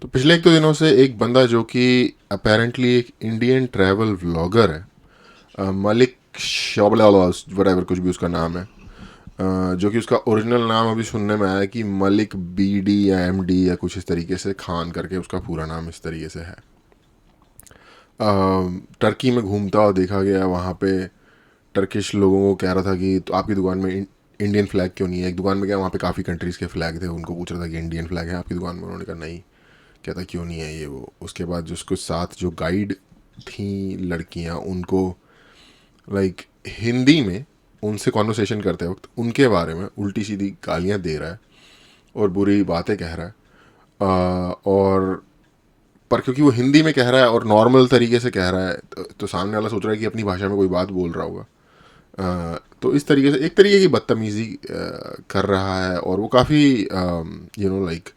तो पिछले एक दो दिनों से एक बंदा जो कि अपेरेंटली एक इंडियन ट्रैवल व्लॉगर है, मलिक शोबलावास वटेवर कुछ भी उसका नाम है, जो कि उसका ओरिजिनल नाम अभी सुनने में आया कि मलिक बीडी या एमडी या कुछ इस तरीके से, खान करके उसका पूरा नाम इस तरीके से है। टर्की में घूमता हुआ देखा गया, वहाँ पे टर्किश लोगों को कह रहा था कि तो आपकी दुकान में इंडियन फ्लैग क्यों नहीं है। एक दुकान में गया, वहाँ पे काफ़ी कंट्रीज़ के फ्लैग थे, उनको पूछ रहा था कि इंडियन फ्लैग है आपकी दुकान में, उन्होंने कहा नहीं। कहता क्यों नहीं है ये वो। उसके बाद जो उसके साथ जो गाइड थी लड़कियां, उनको लाइक हिंदी में उनसे कॉन्वर्सेशन करते वक्त उनके बारे में उल्टी सीधी गालियां दे रहा है और बुरी बातें कह रहा है। और पर क्योंकि वो हिंदी में कह रहा है और नॉर्मल तरीके से कह रहा है, तो सामने वाला सोच रहा है कि अपनी भाषा में कोई बात बोल रहा होगा। तो इस तरीके से एक तरीके की बदतमीज़ी कर रहा है, और वो काफ़ी लाइक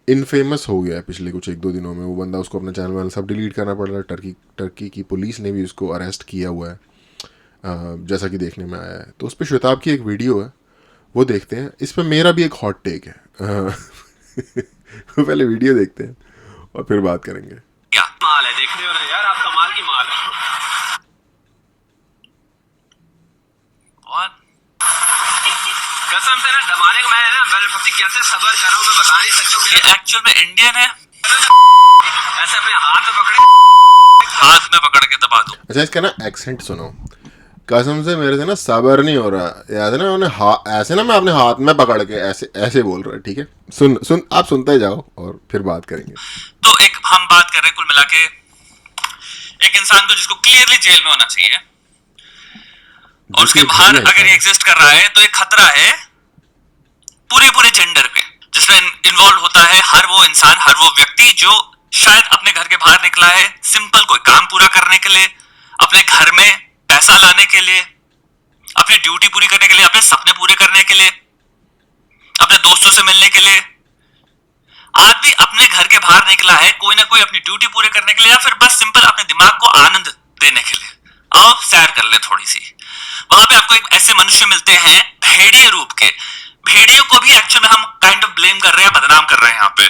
इनफेमस हो गया है पिछले कुछ एक दो दिनों में। वो बंदा, उसको अपना चैनल वैनल सब डिलीट करना पड़ रहा है। टर्की की पुलिस ने भी उसको अरेस्ट किया हुआ है, जैसा कि देखने में आया है। तो उस पर श्वेताब की एक वीडियो है, वो देखते हैं। इस पर मेरा भी एक हॉट टेक है। पहले वीडियो देखते हैं और फिर बात करेंगे। क्या माल है देखने वाले यार, आप कमाल की माल है। और कसम से ना दबाने का मैं पति कैसे सबर कर रहा हूँ मैं बता नहीं सकता हूँ। एक्चुअल में इंडियन है, ऐसे अपने हाथ में पकड़ के दबा दो। अच्छा, इसका ना एक्सेंट सुनो। कसम से मेरे से ना सबर नहीं हो रहा, याद है ना उन्हें ऐसे ना मैं अपने हाथ में पकड़ के ऐसे ऐसे बोल रहा है। ठीक है, सुन आप सुनते जाओ और फिर बात करेंगे। तो एक हम बात कर रहे हैं कुल मिला के एक इंसान को जिसको क्लियरली जेल में होना चाहिए, और उसके बाहर अगर ये एग्जिस्ट कर रहा है तो एक खतरा है पूरे जेंडर पे, जिसमें इन्वॉल्व होता है हर वो इंसान, हर वो व्यक्ति जो शायद अपने घर के बाहर निकला है सिंपल कोई काम पूरा करने के लिए, अपने घर में पैसा लाने के लिए, अपनी ड्यूटी पूरी करने के लिए, अपने सपने पूरे करने के लिए, अपने दोस्तों से मिलने के लिए। आदमी अपने घर के बाहर निकला है कोई ना कोई अपनी ड्यूटी पूरे करने के लिए, या फिर बस सिंपल अपने दिमाग को आनंद देने के लिए। आओ सैर कर ले थोड़ी सी। वहां पे आपको एक ऐसे मनुष्य मिलते हैं भेड़िए रूप के। भेड़ियों को भी एक्चुअल में हम काइंड ऑफ ब्लेम कर रहे हैं, बदनाम कर रहे हैं यहाँ पे।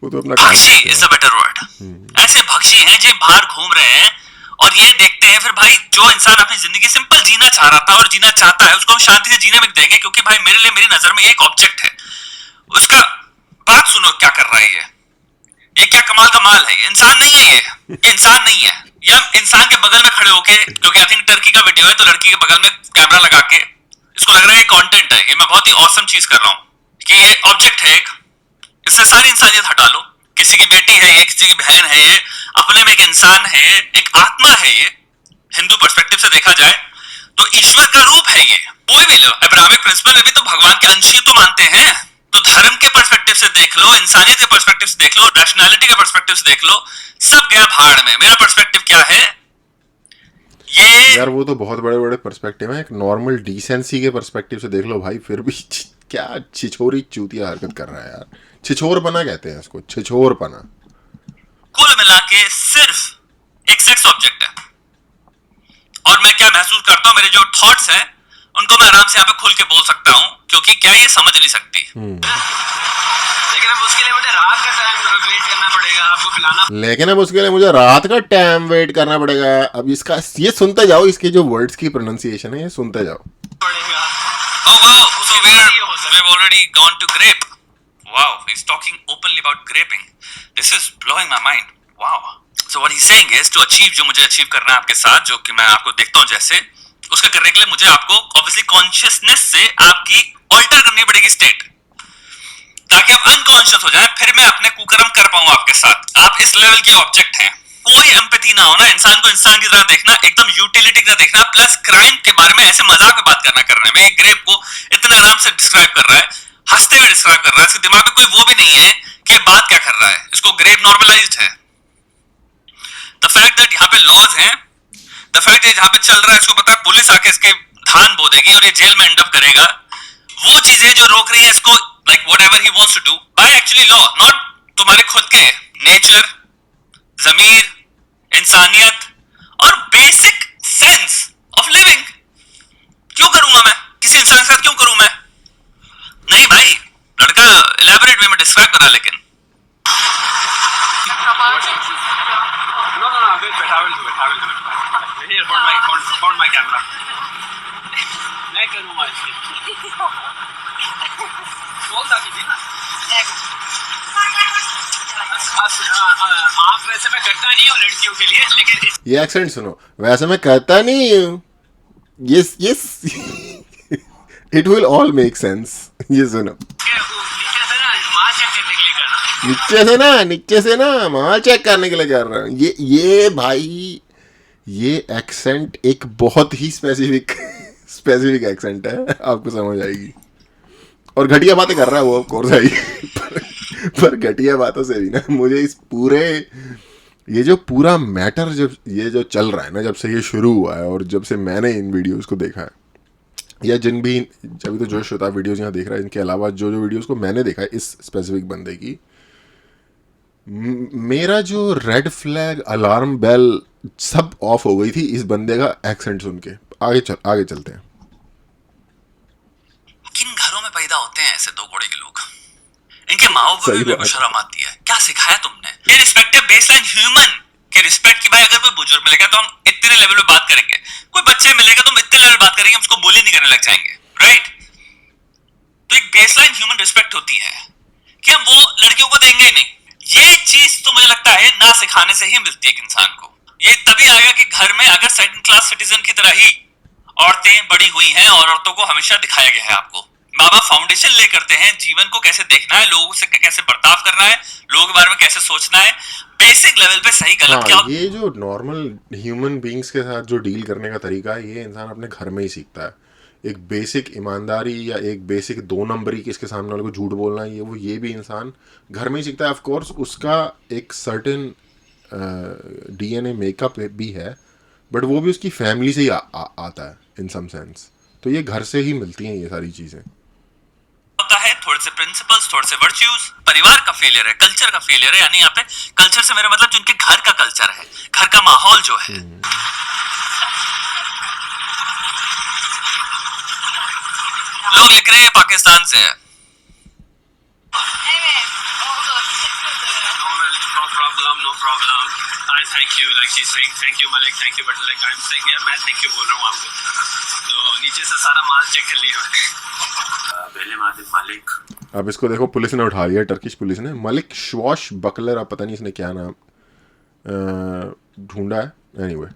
वो तो अपना भक्षी इज अ बेटर वर्ड। ऐसे भक्षी हैं जो बाहर घूम रहे हैं और ये देखते हैं फिर भाई जो इंसान अपनी जिंदगी सिंपल जीना चाह रहा था और जीना चाहता है उसको हम शांति से जीने में देंगे, क्योंकि भाई मेरे लिए मेरी नजर में ये एक ऑब्जेक्ट है। उसका बात सुनो क्या कर रहा है ये क्या कमाल का माल है। ये इंसान नहीं है, ये इंसान नहीं है। या इंसान के बगल में खड़े होके, क्योंकि आई थिंक टर्की का वीडियो है तो लड़की के बगल में कैमरा लगा के इसको लग रहा है कंटेंट है, ये मैं बहुत ही ऑसम चीज कर रहा हूँ कि ये ऑब्जेक्ट है एक, इससे सारी इंसानियत हटा लो। किसी की बेटी है ये, किसी की बहन है ये, अपने में एक इंसान है, एक आत्मा है ये। हिंदू पर्सपेक्टिव से देखा जाए तो ईश्वर का रूप है ये। कोई भी लो, अब्राहमिक प्रिंसिपल में भी तो भगवान के अंश ही तो मानते हैं। तो धर्म के पर्सपेक्टिव से देख लो, इंसानियत के पर्सपेक्टिव से देख लो, रैशनैलिटी के पर्सपेक्टिव से देख लो, सब गया भाड़ में। मेरा पर्सपेक्टिव क्या है ये यार, वो तो बहुत बड़े बड़े पर्सपेक्टिव है। एक नॉर्मल डिसेंसी के पर्सपेक्टिव से देख लो भाई, फिर भी क्या छिछोरी चूतिया हरकत कर रहा है यार। छिछोरपना कहते हैं इसको, छिछोरपना। कुल मिला के सिर्फ एक सेक्स ऑब्जेक्ट है। और मैं क्या महसूस करता हूँ, मेरे जो थॉट्स हैं उनको मैं आराम से यहाँ पे खुल के बोल सकता हूँ, क्योंकि क्या ये समझ नहीं सकती। लेकिन अब उसके लिए मुझे रात का टाइम वेट करना पड़ेगा आपको पिलाना। लेकिन अब उसके लिए मुझे रात का टाइम वेट करना पड़ेगा। अब इसका ये सुनते जाओ, इसके जो वर्ड्स की प्रोनाउंसिएशन है ये सुनते जाओ। पड़ेगा। Oh wow, so we've already gone to grape. Wow, he's talking openly about graping. This is blowing my mind. Wow. So what he's saying is to achieve जो मुझे अचीव करना है आपके साथ, जो कि मैं आपको देखता हूँ जैसे, उसका करने के लिए मुझे आपको ऑब्वियसली कॉन्शियसनेस से आपकी ऑल्टर करनी पड़ेगी स्टेट, ताकि आप अनकॉन्शियस हो जाएं, फिर मैं अपने कुकर्म कर पाऊं आपके साथ। आप इस लेवल के ऑब्जेक्ट हैं, कोई एम्पैथी ना होना, इंसान को इंसान की तरह देखना, एकदम यूटिलिटी की तरह देखना, प्लस क्राइम के बारे में ऐसे मजाक में बात करने में। ये ग्रेप को इतना आराम से डिस्क्राइब कर रहा है, हंसते हुए डिस्क्राइब कर रहा है, इसके दिमाग में कोई वो भी नहीं है कि ये बात क्या कर रहा है। इसको ग्रेप नॉर्मलाइज्ड है। द फैक्ट दैट यहाँ पे लॉज हैं, द फैक्ट दैट यहाँ पे चल रहा है, इसको पता है पुलिस आके इसके धान बो देगी और ये जेल में एंड अप करेगा। वो चीजें जो रोक रही है इसको, like whatever he wants to do by actually law, not तुम्हारे खुद के नेचर, जमीर, इंसानियत और बेसिक सेंस ऑफ लिविंग। क्यों करूंगा मैं किसी इंसान के साथ, क्यों करूं मैं? नहीं भाई, लड़का इलैबोरेट वे में डिस्क्राइब करा, लेकिन आप वैसे मैं करता नहीं हूँ लड़कियों के लिए, लेकिन ये एक्सेंट सुनो, वैसे मैं करता नहीं हूँ, yes yes, it will all make sense. ये सुनो, नीचे से ना माल चेक करने के लिए कर रहा हूँ। नीचे से ना माल चेक करने के लिए कर रहा हूँ। ये भाई, ये एक्सेंट एक बहुत ही स्पेसिफिक स्पेसिफिक एक्सेंट है, आपको समझ आएगी। और घटिया बातें कर रहा है वो, ऑफ कोर्स है ही। पर घटिया बातों से भी ना मुझे इस पूरे, ये जो पूरा मैटर, जब ये जो चल रहा है ना, जब से ये शुरू हुआ है और जब से मैंने इन वीडियोस को देखा है, या जिन भी, जब तो जो श्रोता वीडियोस यहाँ देख रहा है, इनके अलावा जो जो वीडियोस को मैंने देखा है इस स्पेसिफिक बंदे की, मेरा जो रेड फ्लैग अलार्म बेल सब ऑफ हो गई थी इस बंदे का एक्सेंट सुन के। आगे चलते हैं। किन घरों में पैदा होते हैं ऐसे दो घोड़े के लोग? इनके माँ बाप सही भी मेरे को बात। शर्म आती है। क्या सिखाया तुमने? ये रिस्पेक्ट है बेसलाइन ह्यूमन के रिस्पेक्ट की। भाई अगर कोई बुजुर्ग मिलेगा तो हम इतने लेवल पे बात करेंगे, कोई बच्चे मिलेगा तो हम इतने लेवल बात करेंगे, हम उसको बोली नहीं करने लग जाएंगे, राइट? तो एक बेसलाइन ह्यूमन रिस्पेक्ट होती है कि हम वो लड़कियों को देंगे ही नहीं। ये चीज तो मुझे लगता है ना सिखाने से ही मिलती है एक इंसान को। ये तभी आएगा कि घर में अगर सेकंड क्लास सिटीजन की तरह ही औरतें बड़ी हुई हैं और औरतों को हमेशा दिखाया गया है आपको। माँ बाप फाउंडेशन ले करते हैं जीवन को कैसे देखना है, लोगों से कैसे बर्ताव करना है, लोगों के बारे में कैसे सोचना है, बेसिक लेवल पे सही गलत क्या। हाँ, ये जो नॉर्मल ह्यूमन बींग्स के साथ जो डील करने का तरीका है, ये इंसान अपने घर में ही सीखता है। एक बेसिक ईमानदारी या एक बेसिक दो नंबरी किसके सामने वाले को झूठ बोलना है, ये भी इंसान घर में ही सीखता है। ऑफ कोर्स उसका एक सर्टेन डीएनए मेकअप भी है, बट वो भी उसकी फैमिली से ही आता है इन सम सेंस। तो ये घर से ही मिलती हैं ये सारी चीज़ें। होता है थोड़े से प्रिंसिपल्स, थोड़े से वर्च्यूज। परिवार का फेलियर है, कल्चर का फेलियर है। यानी यहाँ पे कल्चर से मेरा मतलब जिनके घर का कल्चर है, घर का माहौल जो है। लोग लिख रहे हैं पाकिस्तान से है। No problem. I thank you. Like she's saying thank you Malik, thank you, but like I'm saying yeah, मैं thank you बोल रहा हूँ आपको। तो नीचे से सारा माल चेक कर लिया पहले मालिक। अब इसको देखो, पुलिस ने उठा लिया, टर्किश पुलिस ने। मलिक श्वॉश बकलर, अब पता नहीं इसने क्या नाम ढूंढा है, anyway.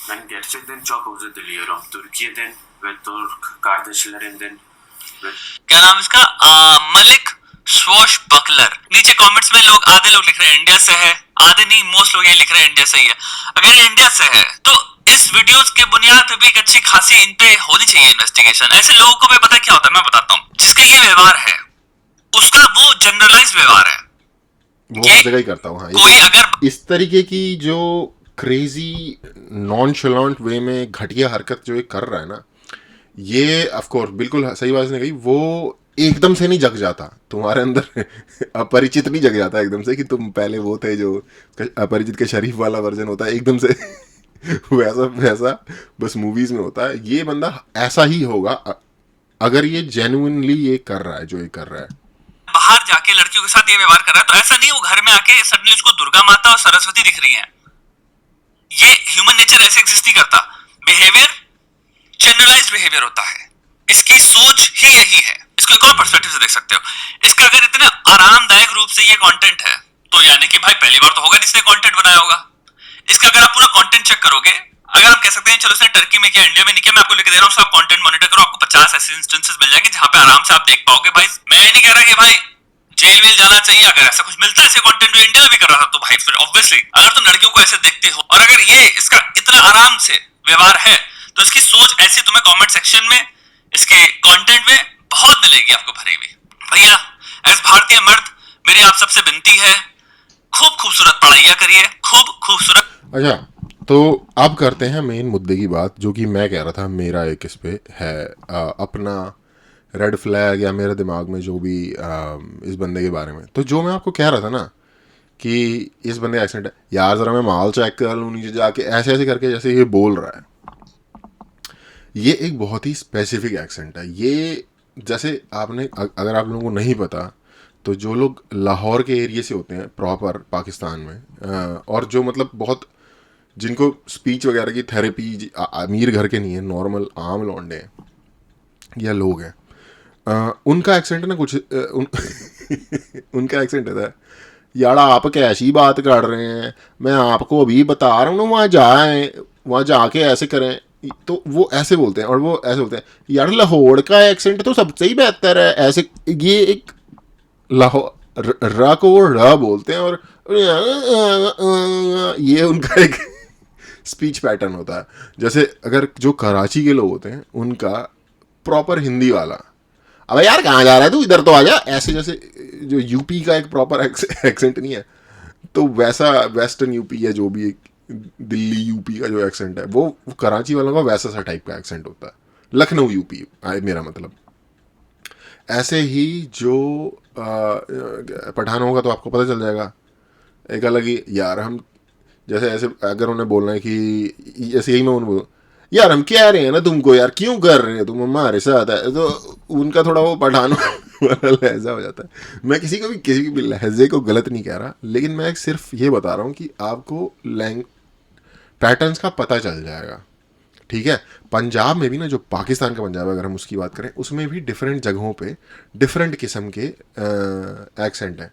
Ben gerçekten çok özür diliyorum. Türkiye'den ve Türk kardeşlerimden ve क्या नाम इसका? मलिक स्वॉश बकलर। नीचे कमेंट्स में लोग, आधे लोग लिख रहे हैं इंडिया से है, आधे नहीं, मोस्ट लोग ये लिख रहे हैं इंडिया से ही है। अगर ये इंडिया से है तो इस वीडियोस के बुनियाद पे भी एक अच्छी खासी इन पे होनी चाहिए इन्वेस्टिगेशन। ऐसे लोगों को भी पता क्या होता है, मैं बताता हूँ। जिसका ये व्यवहार है उसका वो जनरलाइज व्यवहार है, वो हर जगह ही करता हूँ। हाँ, कोई अगर इस तरीके की जो क्रेजी नॉनशलांट वे में घटिया हरकत जो ये कर रहा है ना, ये ऑफ कोर्स बिल्कुल सही बात इसने कही। वो एकदम से नहीं जग जाता तुम्हारे अंदर, अपरिचित नहीं जग जाता एकदम से कि तुम पहले वो थे जो अपरिचित के शरीफ वाला वर्जन होता है एकदम से। वैसा बस मूवीज में होता है। ये बंदा ऐसा ही होगा अगर ये जेन्युइनली ये कर रहा है जो ये कर रहा है। बाहर जाके लड़कियों के साथ ये व्यवहार कर रहा है तो ऐसा नहीं वो घर में आके सडनली उसको दुर्गा माता और सरस्वती दिख रही है। ये ह्यूमन नेचर ऐसे एग्जिस्ट नहीं करता। बिहेवियर जनरलाइज्ड बिहेवियर होता है, इसकी सोच ही यही है। इसको एक और पर्सपेक्टिव से देख सकते हो। इसका अगर इतना आरामदायक रूप से ये कंटेंट है तो यानी कि भाई पहली बार तो होगा जिसने कंटेंट बनाया होगा। इसका अगर आप पूरा कंटेंट चेक करोगे, अगर हम कह सकते हैं चलो इसने टर्की में किया, इंडिया में नहीं किया, मैं आपको लिख दे रहा हूँ, आप कंटेंट मॉनिटर करो, आपको 50 ऐसे इंस्टेंसेस मिल जाएंगे जहां पे आराम से आप देख पाओगे। भाई मैं ये नहीं कह रहा कि भाई जेल वेल जाना चाहिए, अगर ऐसा कुछ मिलता है ऐसे कंटेंट जो इंडिया में भी कर रहा था तो भाई फिर ऑब्वियसली अगर तुम लड़कियों को ऐसे देखते हो और अगर ये इसका इतना आराम से व्यवहार है तो इसकी सोच ऐसी तुम्हें कमेंट सेक्शन में इसके कंटेंट में बहुत मिलेगी आपको भरी हुई। भैया एज भारतीय मर्द मेरी आप सबसे विनती है, खूब खूबसूरत पढ़ाइयाँ करिए, खूब खूबसूरत। अच्छा, तो अब करते हैं मेन मुद्दे की बात, जो कि मैं कह रहा था मेरा एक इस पे है अपना रेड फ्लैग या मेरे दिमाग में जो भी इस बंदे के बारे में। तो जो मैं आपको कह रहा था ना कि इस बंदे का एक्सेंट है, यार ज़रा मैं माल चेक कर लूँ नीचे जाके, ऐसे ऐसे करके जैसे ये बोल रहा है, ये एक बहुत ही स्पेसिफिक एक्सेंट है। ये जैसे आपने, अगर आप लोगों को नहीं पता तो जो लोग लाहौर के एरिया से होते हैं प्रॉपर पाकिस्तान में, और जो मतलब बहुत जिनको स्पीच वगैरह की थेरेपी, अमीर घर के नहीं है, नॉर्मल आम लौंडे हैं या लोग हैं, उनका एक्सेंट ना कुछ उनका एक्सेंट होता है यार आप कैसी बात कर रहे हैं, मैं आपको अभी बता रहा हूँ ना, वहाँ जाए, वहाँ जाके ऐसे करें। तो वो ऐसे बोलते हैं, और वो ऐसे बोलते हैं यार लाहौर का एक्सेंट तो सबसे ही बेहतर है, ऐसे। ये एक लाहौर र को वो र बोलते हैं, और ये उनका एक स्पीच पैटर्न होता है। जैसे अगर जो कराची के लोग होते हैं उनका प्रॉपर हिंदी वाला, अबे यार कहाँ जा रहा है तू, इधर तो आ जा, ऐसे जैसे जो यूपी का एक प्रॉपर एक्सेंट नहीं है, तो वैसा वेस्टर्न यूपी है जो भी एक दिल्ली यूपी का जो एक्सेंट है, वो कराची वालों का वैसा सा टाइप का एक्सेंट होता है। लखनऊ यूपी मेरा मतलब। ऐसे ही जो पठान होगा तो आपको पता चल जाएगा, एक अलग ही यार हम, जैसे ऐसे अगर उन्हें बोलना है कि जैसे यही मैं उन्हें बोलूँ यार हम कह रहे हैं ना तुमको, यार क्यों कर रहे हैं तुम हमारे साथ है, तो उनका थोड़ा वो पठान वाला लहजा हो जाता है। मैं किसी भी लहजे को गलत नहीं कह रहा, लेकिन मैं सिर्फ ये बता रहा हूँ कि आपको पैटर्न्स का पता चल जाएगा, ठीक है। पंजाब में भी ना, जो पाकिस्तान का पंजाब है अगर हम उसकी बात करें, उसमें भी डिफरेंट जगहों पे डिफरेंट किस्म के एक्सेंट हैं।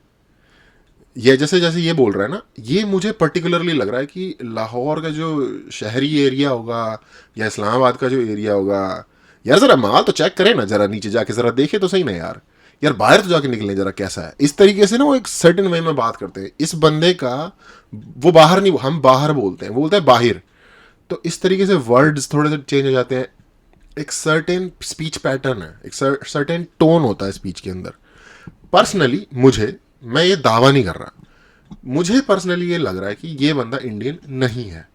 ये जैसे जैसे ये बोल रहा है ना, ये मुझे पर्टिकुलरली लग रहा है कि लाहौर का जो शहरी एरिया होगा या इस्लामाबाद का जो एरिया होगा, यार ज़रा माल तो चेक करें ना, ज़रा नीचे जाके ज़रा देखे तो सही ना यार, यार बाहर तो जाके निकलें ज़रा कैसा है। इस तरीके से ना वो एक सर्टेन वे में बात करते हैं। इस बंदे का वो बाहर नहीं, हम बाहर बोलते हैं, वो बोलते हैं बाहर। तो इस तरीके से वर्ड्स थोड़े से चेंज हो जाते हैं। एक सर्टेन स्पीच पैटर्न है, एक सर्टेन टोन होता है स्पीच के अंदर। पर्सनली मुझे, मैं ये दावा नहीं कर रहा, मुझे पर्सनली ये लग रहा है कि ये बंदा इंडियन नहीं है,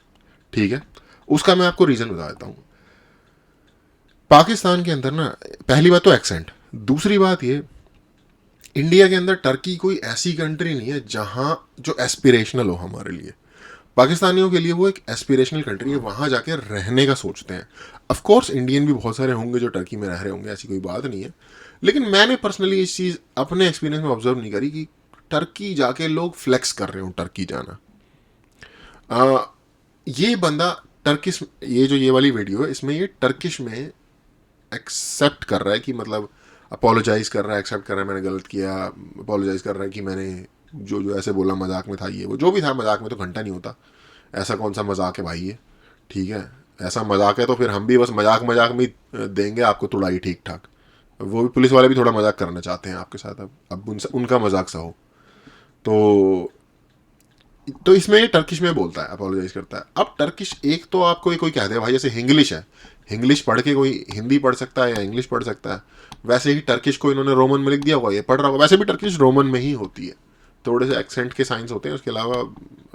ठीक है। उसका मैं आपको रीज़न बता देता हूँ। पाकिस्तान के अंदर ना, पहली बात तो एक्सेंट, दूसरी बात ये, इंडिया के अंदर टर्की कोई ऐसी कंट्री नहीं है जहाँ जो एस्पिरेशनल हो हमारे लिए। पाकिस्तानियों के लिए वो एक एस्पिरेशनल कंट्री है, वहाँ जाके रहने का सोचते हैं। ऑफ कोर्स इंडियन भी बहुत सारे होंगे जो टर्की में रह रहे होंगे, ऐसी कोई बात नहीं है, लेकिन मैंने पर्सनली इस चीज़ अपने एक्सपीरियंस में ऑब्जर्व नहीं करी कि टर्की जाके लोग फ्लेक्स कर रहे हो टर्की जाना। ये बंदा टर्किश, ये जो ये वाली वीडियो है इसमें ये टर्किश में एक्सेप्ट कर रहा है कि मतलब अपोलोजाइज कर रहा है, एक्सेप्ट कर रहा है मैंने गलत किया, अपोलोजाइज कर रहा है कि मैंने जो जो ऐसे बोला मजाक में था, ये वो जो भी था, मजाक में तो घंटा नहीं होता, ऐसा कौन सा मजाक है भाई ये, ठीक है। ऐसा मजाक है तो फिर हम भी बस मजाक मजाक में देंगे आपको तुड़ाई, ठीक ठाक। वो भी पुलिस वाले भी थोड़ा मजाक करना चाहते हैं आपके साथ, अब उनका मजाक सा हो। तो इसमें ये टर्किश में बोलता है, अपोलोजाइज करता है। अब टर्किश, एक तो आपको कोई कह दे भाई जैसे इंग्लिश है, इंग्लिश पढ़ के कोई हिंदी पढ़ सकता है या इंग्लिश पढ़ सकता है, वैसे ही टर्किश को इन्होंने रोमन में लिख दिया होगा, ये पढ़ रहा होगा। वैसे भी टर्किश रोमन में ही होती है, थोड़े से एक्सेंट के साइंस होते हैं, उसके अलावा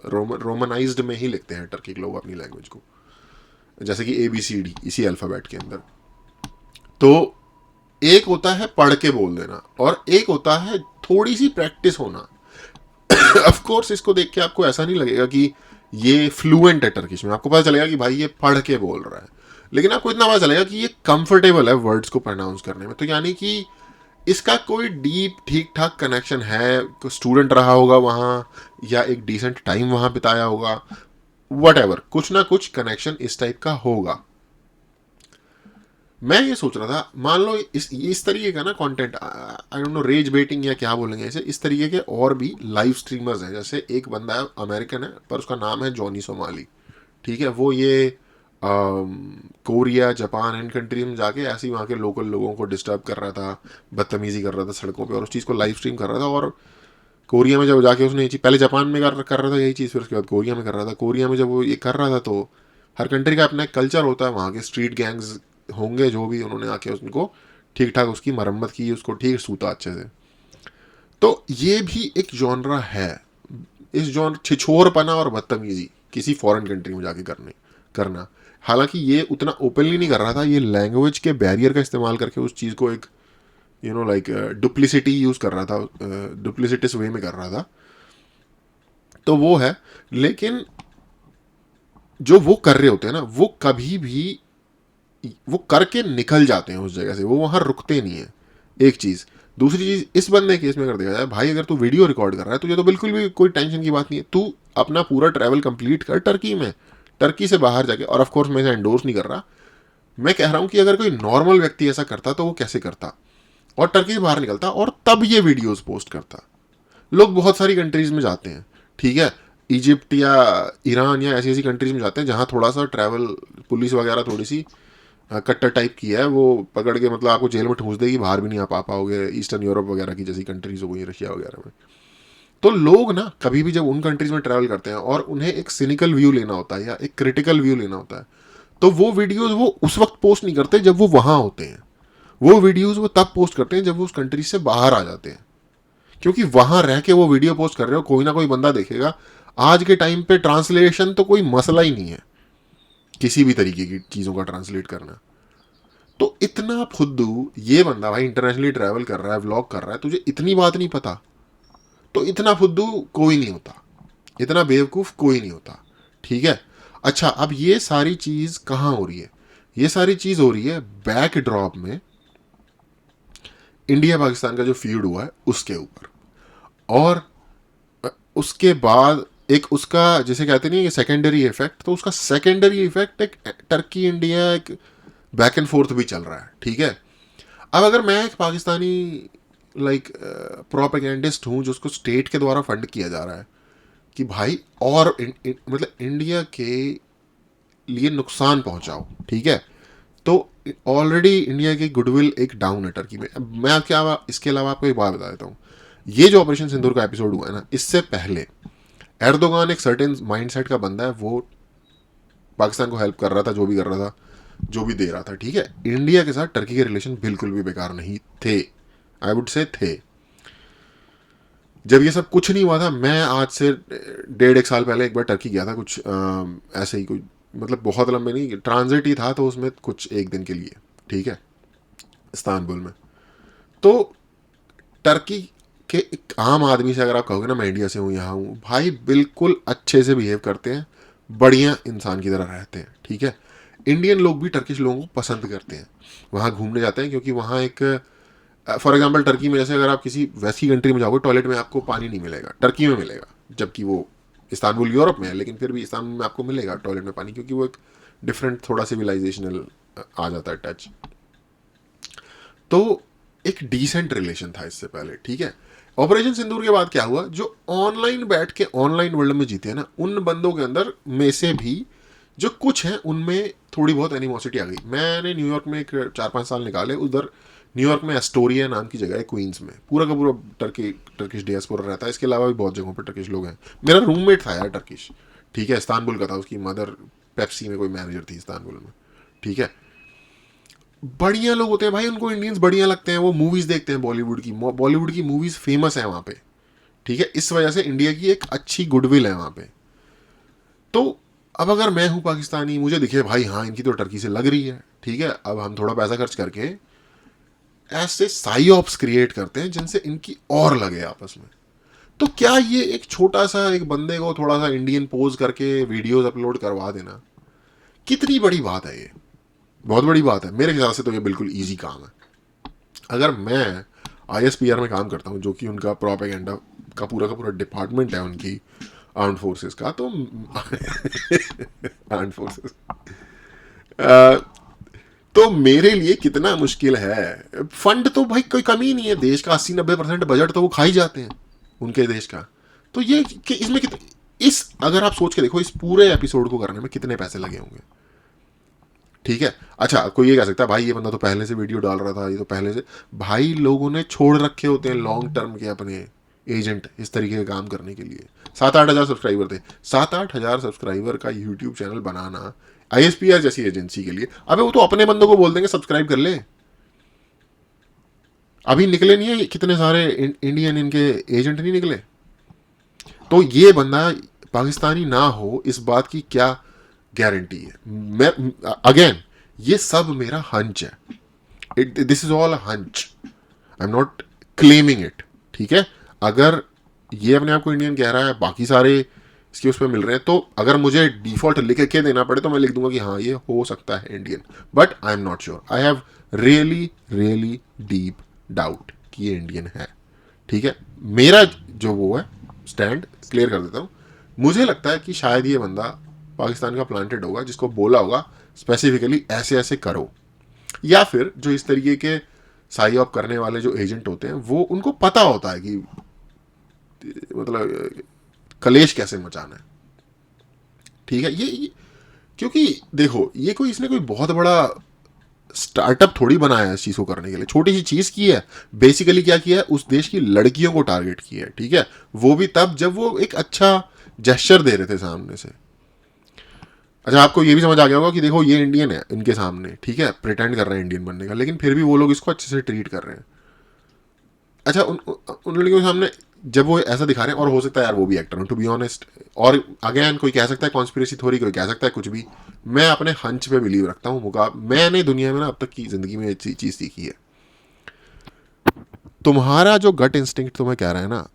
रोमनाइज्ड में ही लिखते हैं टर्की के लोग अपनी लैंग्वेज को, जैसे कि ABCD इसी अल्फ़ाबेट के अंदर। तो एक होता है पढ़ के बोल देना, और एक होता है थोड़ी सी प्रैक्टिस होना। ऑफ कोर्स इसको देख के आपको ऐसा नहीं लगेगा कि ये फ्लुएंट है टर्किश में, आपको पता चलेगा कि भाई ये पढ़ के बोल रहा है, लेकिन आपको इतना पता चलेगा कि ये कंफर्टेबल है वर्ड्स को प्रोनाउंस करने में। तो यानी कि इसका कोई डीप ठीक ठाक कनेक्शन है, कोई स्टूडेंट रहा होगा वहाँ, या एक डिसेंट टाइम वहाँ बिताया होगा, वट कुछ ना कुछ कनेक्शन इस टाइप का होगा। मैं ये सोच रहा था, मान लो इस तरीके का ना content, I don't know rage baiting या क्या बोलेंगे इसे, इस तरीके के और भी लाइव स्ट्रीमर्स हैं। जैसे एक बंदा है, अमेरिकन है, पर उसका नाम है जॉनी सोमाली, ठीक है। वो ये कोरिया, जापान, इन कंट्री में जाके ऐसे ही वहाँ के लोकल लोगों को डिस्टर्ब कर रहा था, बदतमीजी कर रहा था सड़कों पे, और उस चीज़ को लाइव स्ट्रीम कर रहा था। और कोरिया में जब जाके उसने ये चीज़, पहले जापान में कर रहा था यही चीज़, फिर उसके बाद कोरिया में कर रहा था। कोरिया में जब वो ये कर रहा था, तो हर कंट्री का अपना एक कल्चर होता है, वहाँ के स्ट्रीट गैंग्स होंगे जो भी, उन्होंने आके उनको ठीक ठाक उसकी मरम्मत की, उसको ठीक सूता अच्छे से। तो ये भी एक जॉनरा है, इस जॉनर छिछोरपना और बदतमीजी किसी फॉरेन कंट्री में जाके करना। हालांकि ये उतना ओपनली नहीं कर रहा था, ये लैंग्वेज के बैरियर का इस्तेमाल करके उस चीज़ को एक लाइक डुप्लिसिटी यूज़ कर रहा था, डुप्लिसिटिस वे में कर रहा था। तो वो है, लेकिन जो वो कर रहे होते हैं ना, वो कभी भी वो करके निकल जाते हैं उस जगह से, वो वहाँ रुकते नहीं है। एक चीज़, दूसरी चीज़, इस बंदे केस में अगर देखा जाए, भाई अगर तू वीडियो रिकॉर्ड कर रहा है, तुझे तो बिल्कुल भी कोई टेंशन की बात नहीं है, तू अपना पूरा ट्रैवल कंप्लीट कर टर्की में, टर्की से बाहर जाके। और ऑफ कोर्स मैं इसे एंडोर्स नहीं कर रहा, मैं कह रहा हूँ कि अगर कोई नॉर्मल व्यक्ति ऐसा करता तो वो कैसे करता, और टर्की से बाहर निकलता और तब ये वीडियोस पोस्ट करता। लोग बहुत सारी कंट्रीज़ में जाते हैं, ठीक है, इजिप्ट या ईरान या ऐसी ऐसी कंट्रीज़ में जाते हैं जहाँ थोड़ा सा ट्रैवल पुलिस वगैरह थोड़ी सी कट्टर टाइप की है, वो पकड़ के मतलब आपको जेल में ठूंस देगी, बाहर भी नहीं आ पाओगे। ईस्टर्न यूरोप वगैरह की जैसी कंट्रीज़ हो गई, रशिया वगैरह में। तो लोग ना कभी भी जब उन कंट्रीज़ में ट्रैवल करते हैं और उन्हें एक सिनिकल व्यू लेना होता है या एक क्रिटिकल व्यू लेना होता है, तो वो वीडियोज़ वो उस वक्त पोस्ट नहीं करते जब वो वहाँ होते हैं, वो वीडियोज़ वो तब पोस्ट करते हैं जब वो उस कंट्री से बाहर आ जाते हैं। क्योंकि वहां रह के वो वीडियो पोस्ट कर रहे हो, कोई ना कोई बंदा देखेगा। आज के टाइम पे ट्रांसलेशन तो कोई मसला ही नहीं है, किसी भी तरीके की चीज़ों का ट्रांसलेट करना। तो इतना फुद्दू ये बंदा भाई इंटरनेशनली ट्रैवल कर रहा है, व्लॉग कर रहा है, तुझे इतनी बात नहीं पता, तो इतना फुद्दू कोई नहीं होता, इतना बेवकूफ़ कोई नहीं होता, ठीक है। अच्छा, अब ये सारी चीज़ कहाँ हो रही है? ये सारी चीज़ हो रही है बैक ड्रॉप में, इंडिया पाकिस्तान का जो फ्यूड हुआ है उसके ऊपर। और उसके बाद एक उसका जैसे कहते नहीं, ये सेकेंडरी इफेक्ट, तो उसका सेकेंडरी इफेक्ट एक टर्की इंडिया एक बैक एंड फोर्थ भी चल रहा है, ठीक है। अब अगर मैं एक पाकिस्तानी प्रोपेगेंडिस्ट हूँ जो उसको स्टेट के द्वारा फंड किया जा रहा है कि भाई और मतलब इंडिया के लिए नुकसान पहुंचाओ, ठीक है, तो ऑलरेडी इंडिया की गुडविल एक डाउन है टर्की में। मैं क्या इसके अलावा आपको एक बात बता देता हूँ, ये जो ऑपरेशन सिंदूर का एपिसोड हुआ है ना, इससे पहले एर्दोगान एक सर्टेन माइंडसेट का बंदा है, वो पाकिस्तान को हेल्प कर रहा था, जो भी कर रहा था, जो भी दे रहा था, ठीक है। इंडिया के साथ टर्की के रिलेशन बिल्कुल भी बेकार नहीं थे, आई वुड से थे। जब ये सब कुछ नहीं हुआ था, मैं आज से 1.5 साल पहले एक बार टर्की गया था, कुछ ऐसे ही, कोई मतलब बहुत लंबे नहीं, ट्रांजिट ही था, तो उसमें कुछ एक दिन के लिए, ठीक है, इस्तांबुल में। तो टर्की के एक आम आदमी से अगर आप कहोगे ना मैं इंडिया से हूँ, यहाँ हूँ, भाई बिल्कुल अच्छे से बिहेव करते हैं, बढ़िया इंसान की तरह रहते हैं, ठीक है। इंडियन लोग भी टर्किश लोगों को पसंद करते हैं, वहाँ घूमने जाते हैं, क्योंकि वहाँ एक फॉर एग्जांपल टर्की में जैसे अगर आप किसी वैसी कंट्री में जाओगे, टॉयलेट में आपको पानी नहीं मिलेगा, टर्की में मिलेगा, जबकि वो इस्तांबुल यूरोप में है, लेकिन फिर भी इस्तांबुल में आपको मिलेगा टॉयलेट में पानी, क्योंकि वो एक डिफरेंट थोड़ा सिविलाइजेशनल आ जाता है टच। तो एक डिसेंट रिलेशन था इससे पहले, ठीक है। ऑपरेशन सिंदूर के बाद क्या हुआ, जो ऑनलाइन बैठ के ऑनलाइन वर्ल्ड में जीते हैं ना, उन बंदों के अंदर में से भी जो कुछ हैं उनमें थोड़ी बहुत एनिमोसिटी आ गई। मैंने न्यूयॉर्क में एक 4-5 साल निकाले, उधर न्यूयॉर्क में एस्टोरिया नाम की जगह है, क्वींस में, पूरा का पूरा टर्किश डियास्पोरा रहता है। इसके अलावा भी बहुत जगहों पर टर्किश लोग हैं। मेरा रूममेट था यार टर्किश, ठीक है, इस्तांबुल का था, उसकी मदर पेप्सी में कोई मैनेजर थी इस्तांबुल में, ठीक है। बढ़िया लोग होते हैं भाई, उनको इंडियंस बढ़िया लगते हैं, वो मूवीज़ देखते हैं बॉलीवुड की मूवीज़ फेमस है वहाँ पे, ठीक है। इस वजह से इंडिया की एक अच्छी गुडविल है वहाँ पे। तो अब अगर मैं हूँ पाकिस्तानी, मुझे दिखे भाई हाँ इनकी तो टर्की से लग रही है, ठीक है, अब हम थोड़ा पैसा खर्च करके ऐसे साइऑप्स क्रिएट करते हैं जिनसे इनकी और लगे आपस में। तो क्या ये एक छोटा सा एक बंदे को थोड़ा सा इंडियन पोज करके वीडियोस अपलोड करवा देना कितनी बड़ी बात है? ये बहुत बड़ी बात है मेरे ख्याल से। तो ये बिल्कुल इजी काम है। अगर मैं ISPR में काम करता हूँ, जो कि उनका प्रोपेगेंडा का पूरा डिपार्टमेंट है उनकी आर्म्ड फोर्सेस का, तो आर्म्ड फोर्सेस तो मेरे लिए कितना मुश्किल है। फंड तो भाई कोई कमी नहीं है, देश का 80-90% बजट तो वो खा ही जाते हैं उनके देश का। तो ये कि इसमें इस अगर आप सोच के देखो, इस पूरे एपिसोड को करने में कितने पैसे लगे होंगे, ठीक है। अच्छा, कोई ये कह सकता है भाई ये बंदा तो पहले से वीडियो डाल रहा था, ये तो पहले से, भाई लोगों ने छोड़ रखे होते हैं लॉन्ग टर्म के अपने एजेंट इस तरीके का काम करने के लिए। 7-8 हज़ार सब्सक्राइबर थे, 7-8 हज़ार सब्सक्राइबर का यूट्यूब चैनल बनाना ISPR जैसी एजेंसी के लिए, अबे वो तो अपने बंदों को बोल देंगे सब्सक्राइब कर ले। अभी निकले नहीं है कितने सारे इंडियन इनके एजेंट नहीं निकले। तो ये बंदा पाकिस्तानी ना हो इस बात की क्या गारंटी है? मैं अगेन ये सब मेरा हंच है, this is all hunch, I am not claiming it, ठीक है। अगर ये अपने आप को इंडियन कह रहा है, बाकी सारे इसके उस पर मिल रहे हैं, तो अगर मुझे डिफॉल्ट लिख के देना पड़े तो मैं लिख दूंगा कि हाँ ये हो सकता है Indian, but I am not sure. I have really deep doubt कि ये इंडियन है, ठीक है। मेरा जो वो है स्टैंड क्लियर कर देता हूँ, मुझे लगता है कि शायद ये बंदा पाकिस्तान का प्लांटेड होगा, जिसको बोला होगा स्पेसिफिकली ऐसे ऐसे करो, या फिर जो इस तरीके के साई ऑफ करने वाले जो एजेंट होते हैं वो उनको पता होता है कि मतलब कलेश कैसे मचाना है, ठीक है। ये क्योंकि देखो ये कोई इसने कोई बहुत बड़ा स्टार्टअप थोड़ी बनाया है इस चीज़ को करने के लिए, छोटी सी चीज़ की है। बेसिकली क्या किया है, उस देश की लड़कियों को टारगेट किया है, ठीक है। वो भी तब जब वो एक अच्छा जेस्चर दे रहे थे सामने से। अच्छा, आपको ये भी समझ आ गया होगा कि देखो ये इंडियन है इनके सामने, ठीक है, प्रिटेंड कर रहे हैं इंडियन बनने का, लेकिन फिर भी वो लोग इसको अच्छे से ट्रीट कर रहे हैं। अच्छा, उन लड़कियों के सामने जब वो ऐसा दिखा रहे हैं, और हो सकता है यार वो भी एक्टर हो, टू बी ऑनेस्ट, और अगेन कोई कह सकता है कॉन्स्पिरेसी थ्योरी, कोई कह सकता है कुछ भी। मैं अपने हंच पे बिलीव रखता हूँ। मैंने दुनिया में ना अब तक की जिंदगी में एक चीज़ सीखी है, तुम्हारा जो गट इंस्टिंक्ट तुम्हें कह रहा है ना,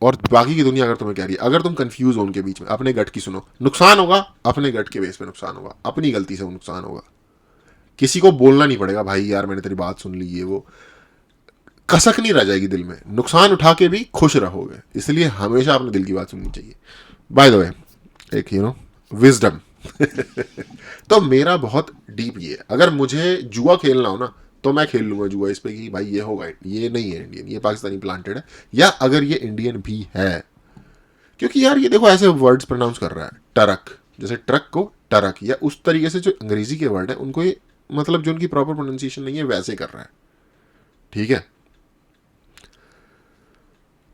और बाकी की दुनिया अगर तुम्हें कह रही है, अगर तुम कंफ्यूज हो उनके बीच में, अपने गट की सुनो। नुकसान होगा अपने गट के बेस पे, नुकसान होगा अपनी गलती से, वो नुकसान होगा। किसी को बोलना नहीं पड़ेगा भाई यार मैंने तेरी बात सुन ली, ये वो कसक नहीं रह जाएगी दिल में, नुकसान उठा के भी खुश रहोगे। इसलिए हमेशा अपने दिल की बात सुननी चाहिए। बाय द वे, एक विजडम तो मेरा बहुत डीप ये है, अगर मुझे जुआ खेलना हो ना तो मैं खेल लूंगा जुआ इस पे कि भाई ये होगा, ये नहीं है इंडियन, ये पाकिस्तानी प्लांटेड है, या अगर ये इंडियन भी है। क्योंकि यार ये देखो ऐसे वर्ड्स प्रोनाउंस कर रहा है, टरक, जैसे ट्रक को टरक, या उस तरीके से जो अंग्रेजी के वर्ड है उनको ये मतलब जो उनकी प्रॉपर प्रोनाउंसिएशन नहीं है वैसे कर रहा है, ठीक है।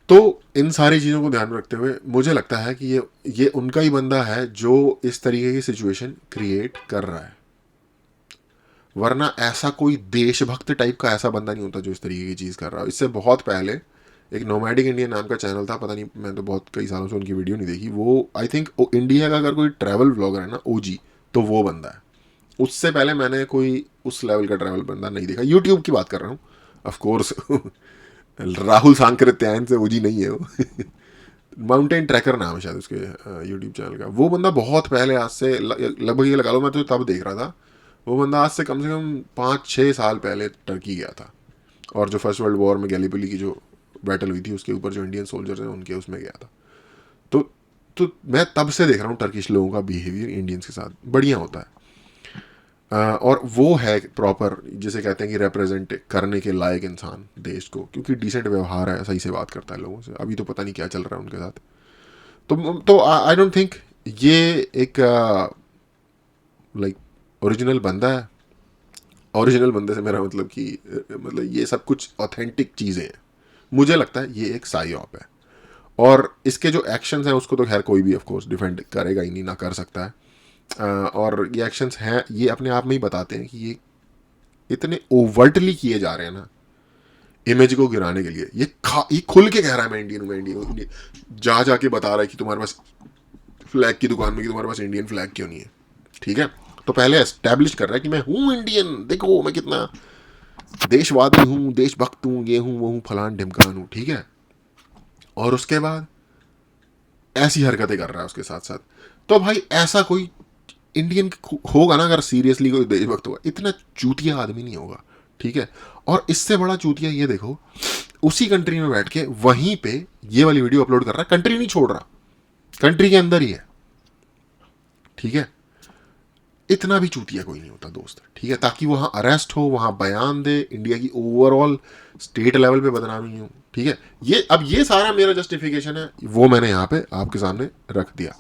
तो इन सारी चीज़ों को ध्यान में रखते हुए मुझे लगता है कि ये उनका ही बंदा है जो इस तरीके की सिचुएशन क्रिएट कर रहा है, वरना ऐसा कोई देशभक्त टाइप का ऐसा बंदा नहीं होता जो इस तरीके की चीज़ कर रहा है। इससे बहुत पहले एक नोमैडिक इंडियन नाम का चैनल था, पता नहीं, मैं तो बहुत कई सालों से उनकी वीडियो नहीं देखी। वो आई थिंक इंडिया का अगर कोई ट्रैवल व्लॉगर है ना ओजी, तो वो बंदा है। उससे पहले मैंने कोई उस लेवल का ट्रैवल बंदा नहीं देखा। यूट्यूब की बात कर रहा हूँ ऑफकोर्स राहुल सांकृत्यायन से ओजी नहीं है वो माउंटेन ट्रैकर नाम है शायद उसके यूट्यूब चैनल का। वो बंदा बहुत पहले, आज से लगभग ये लगा लो, मैं तो तब देख रहा था, वो बंदा आज से कम 5-6 साल पहले टर्की गया था, और जो फर्स्ट वर्ल्ड वॉर में गैलीपोली की जो बैटल हुई थी उसके ऊपर जो इंडियन सोल्जर्स हैं उनके उसमें गया था। तो मैं तब से देख रहा हूँ टर्किश लोगों का बिहेवियर इंडियंस के साथ बढ़िया होता है। और वो है प्रॉपर, जिसे कहते हैं कि रिप्रेजेंट करने के लायक इंसान देश को, क्योंकि डिसेंट व्यवहार है, सही से बात करता है लोगों से। अभी तो पता नहीं क्या चल रहा है उनके साथ। तो आई डोंट थिंक ये एक लाइक ओरिजिनल बंदा है। ओरिजिनल बंदे से मेरा मतलब कि मतलब ये सब कुछ ऑथेंटिक चीज़ें हैं। मुझे लगता है ये एक साइऑप है, और इसके जो एक्शंस हैं उसको तो खैर कोई भी ऑफ कोर्स डिफेंड करेगा ही नहीं, ना कर सकता है। और ये एक्शंस हैं, ये अपने आप में ही बताते हैं कि ये इतने ओवर्टली किए जा रहे हैं ना इमेज को गिराने के लिए। ये खुल के कह रहा है मैं इंडियन हूँ, मैं इंडियन हूँ, जा जाके बता रहा है कि तुम्हारे पास फ्लैग की दुकान में कि तुम्हारे पास इंडियन फ्लैग क्यों नहीं है, ठीक है। तो पहले एस्टैब्लिश कर रहा है कि मैं हूँ इंडियन, देखो मैं कितना देशवादी हूँ, देशभक्त हूँ, ये हूँ वो हूँ, फलान ढिमकान हूँ, ठीक है। और उसके बाद ऐसी हरकतें कर रहा है उसके साथ साथ। तो भाई ऐसा कोई इंडियन होगा ना, अगर सीरियसली कोई देशभक्त होगा, इतना चूतिया आदमी नहीं होगा, ठीक है। और इससे बड़ा चूतिया ये देखो, उसी कंट्री में बैठ के वहीं पे ये वाली वीडियो अपलोड कर रहा है, कंट्री नहीं छोड़ रहा, कंट्री के अंदर ही है, ठीक है। इतना भी चूतिया कोई नहीं होता दोस्त, ठीक है, ताकि वहां अरेस्ट हो, वहां बयान दे, इंडिया की ओवरऑल स्टेट लेवल पे बदनामी हो, ठीक है। ये अब ये सारा मेरा जस्टिफिकेशन है, वो मैंने यहाँ पे आपके सामने रख दिया।